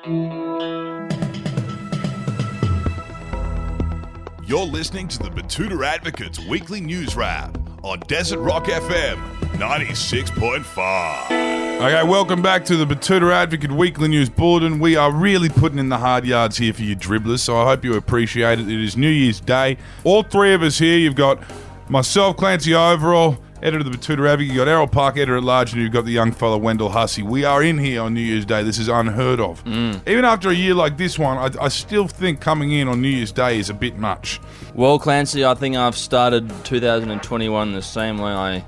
You're listening to the Batuta Advocate's weekly news wrap on Desert Rock FM 96.5. Okay, welcome back to the Batuta Advocate Weekly News Bulletin. We are really putting in the hard yards here for you dribblers, so I hope you appreciate it. It is New Year's Day. All three of us here. You've got myself, Clancy Overall, editor of the Batuta Advocate. You've got Errol Park, editor at large, and you've got the young fella Wendell Hussey. We are in here on New Year's Day. This is unheard of. Even after a year like this one, I still think coming in on New Year's Day is a bit much. Well, Clancy, I think I've started 2021 the same way I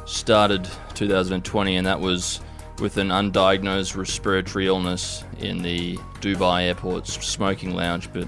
started 2020, and that was with an undiagnosed respiratory illness in the Dubai airport's smoking lounge. But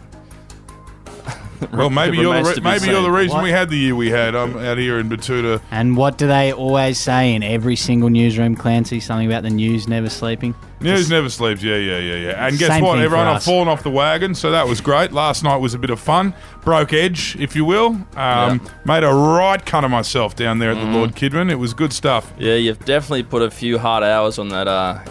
well, maybe you're the reason we had the year we had out here in Batuta. And what do they always say in every single newsroom, Clancy? Something about the news never sleeping? News never sleeps, yeah. And guess Same what? thing Everyone for have us. fallen off the wagon, so that was great. Last night was a bit of fun. Broke edge, if you will. Made a right cunt of myself down there at the Lord Kidman. It was good stuff. Yeah, you've definitely put a few hard hours on that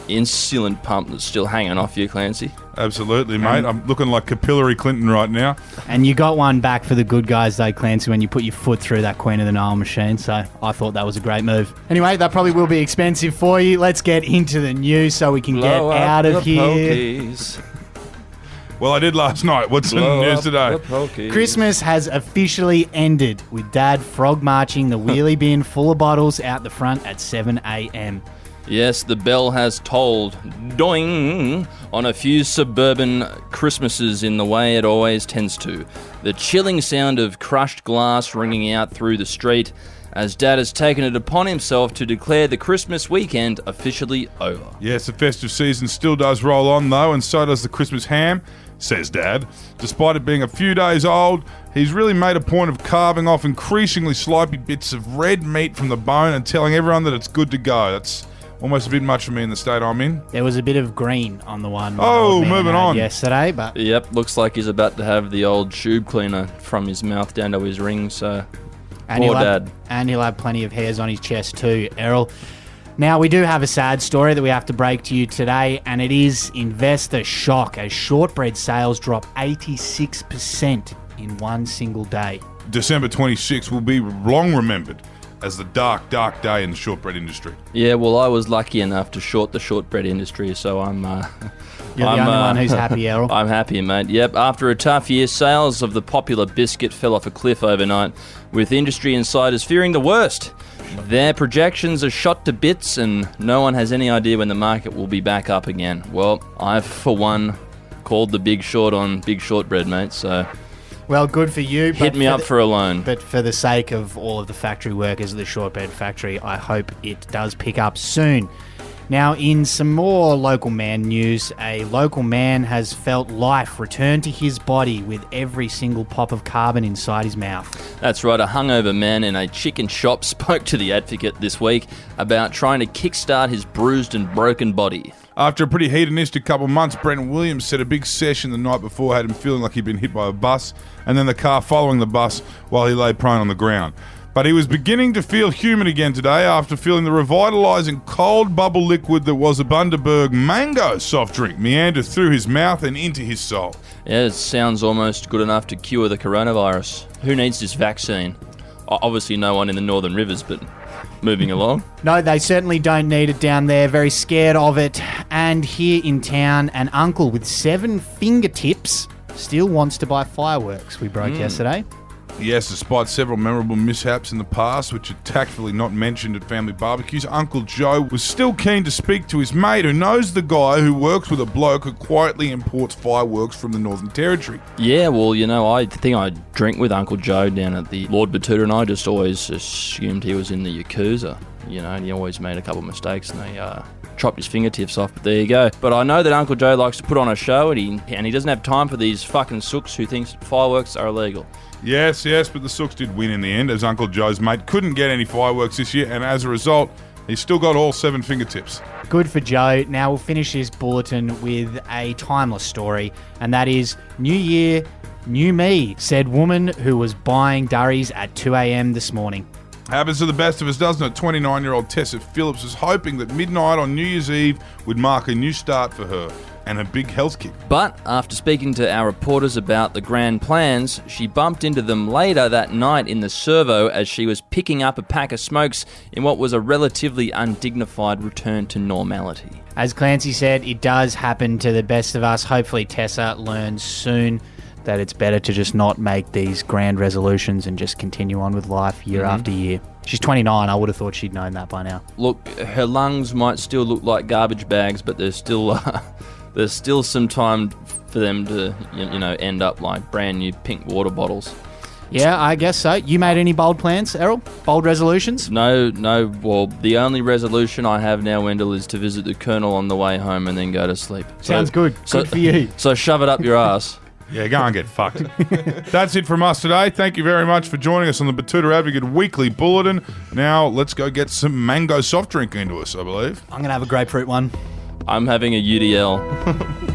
insulin pump that's still hanging off you, Clancy. Absolutely, mate. I'm looking like Capillary Clinton right now. And you got one back for the good guys, though, Clancy, when you put your foot through that Queen of the Nile machine. So I thought that was a great move. Anyway, that probably will be expensive for you. Let's get into the news so we can get out of here. Pokies. Well, I did last night. What's in the news today? Christmas has officially ended with Dad frog marching the wheelie bin full of bottles out the front at 7 a.m. Yes, the bell has tolled, doing, on a few suburban Christmases in the way it always tends to. The chilling sound of crushed glass ringing out through the street as Dad has taken it upon himself to declare the Christmas weekend officially over. Yes, the festive season still does roll on, though, and so does the Christmas ham, says Dad. Despite it being a few days old, he's really made a point of carving off increasingly sloppy bits of red meat from the bone and telling everyone that it's good to go. That's almost a bit much for me in the state I'm in. There was a bit of green on the one. Moving on. Yesterday, but Yep, looks like he's about to have the old tube cleaner from his mouth down to his ring, so poor Dad. And he'll have plenty of hairs on his chest too, Errol. Now, we do have a sad story that we have to break to you today, and it is investor shock as Shortbread sales drop 86% in one single day. December 26th will be long remembered as the dark, dark day in the shortbread industry. Yeah, well, I was lucky enough to short the shortbread industry, so I'm... You're the only one who's happy, Errol. I'm happy, mate. Yep, after a tough year, sales of the popular biscuit fell off a cliff overnight, with industry insiders fearing the worst. Their projections are shot to bits, and no one has any idea when the market will be back up again. Well, I've, for one, called the big short on big shortbread, mate, so... Well, good for you. Hit me up for a loan. But for the sake of all of the factory workers at the Shortbread factory, I hope it does pick up soon. Now, in some more local man news, a local man has felt life return to his body with every single pop of carbon inside his mouth. That's right, a hungover man in a chicken shop spoke to the Advocate this week about trying to kickstart his bruised and broken body. After a pretty hedonistic couple of months, Brenton Williams said a big session the night before had him feeling like he'd been hit by a bus, and then the car following the bus while he lay prone on the ground. But he was beginning to feel human again today after feeling the revitalising cold bubble liquid that was a Bundaberg mango soft drink meander through his mouth and into his soul. Yeah, it sounds almost good enough to cure the coronavirus. Who needs this vaccine? Obviously no one in the Northern Rivers, but moving along. No, they certainly don't need it down there. Very scared of it. And here in town, an uncle with 7 fingertips still wants to buy fireworks, we broke yesterday. Yes, despite several memorable mishaps in the past, which are tactfully not mentioned at family barbecues, Uncle Joe was still keen to speak to his mate who knows the guy who works with a bloke who quietly imports fireworks from the Northern Territory. Yeah, well, you know, I think I drink with Uncle Joe down at the Lord Batuta, and I just always assumed he was in the Yakuza, you know, and he always made a couple of mistakes, and they chopped his fingertips off, but there you go. But I know that Uncle Joe likes to put on a show, and he doesn't have time for these fucking sooks who thinks fireworks are illegal. Yes, but the Sooks did win in the end, as Uncle Joe's mate couldn't get any fireworks this year, and as a result, he's still got all 7 fingertips. Good for Joe. Now we'll finish this bulletin with a timeless story, and that is New Year, New Me, said woman who was buying durries at 2 a.m. this morning. Happens to the best of us, doesn't it? 29-year-old Tessa Phillips was hoping that midnight on New Year's Eve would mark a new start for her and a big health kick. But after speaking to our reporters about the grand plans, she bumped into them later that night in the servo as she was picking up a pack of smokes in what was a relatively undignified return to normality. As Clancy said, it does happen to the best of us. Hopefully Tessa learns soon that it's better to just not make these grand resolutions and just continue on with life year after year. She's 29. I would have thought she'd known that by now. Look, her lungs might still look like garbage bags, but there's still some time for them to, end up like brand new pink water bottles. Yeah, I guess so. You made any bold plans, Errol? Bold resolutions? No. Well, the only resolution I have now, Wendell, is to visit the Colonel on the way home and then go to sleep. Sounds good. Good for you. So shove it up your ass. Yeah, go and get fucked. That's it from us today. Thank you very much for joining us on the Batuta Advocate Weekly Bulletin. Now, let's go get some mango soft drink into us, I believe. I'm going to have a grapefruit one. I'm having a UDL.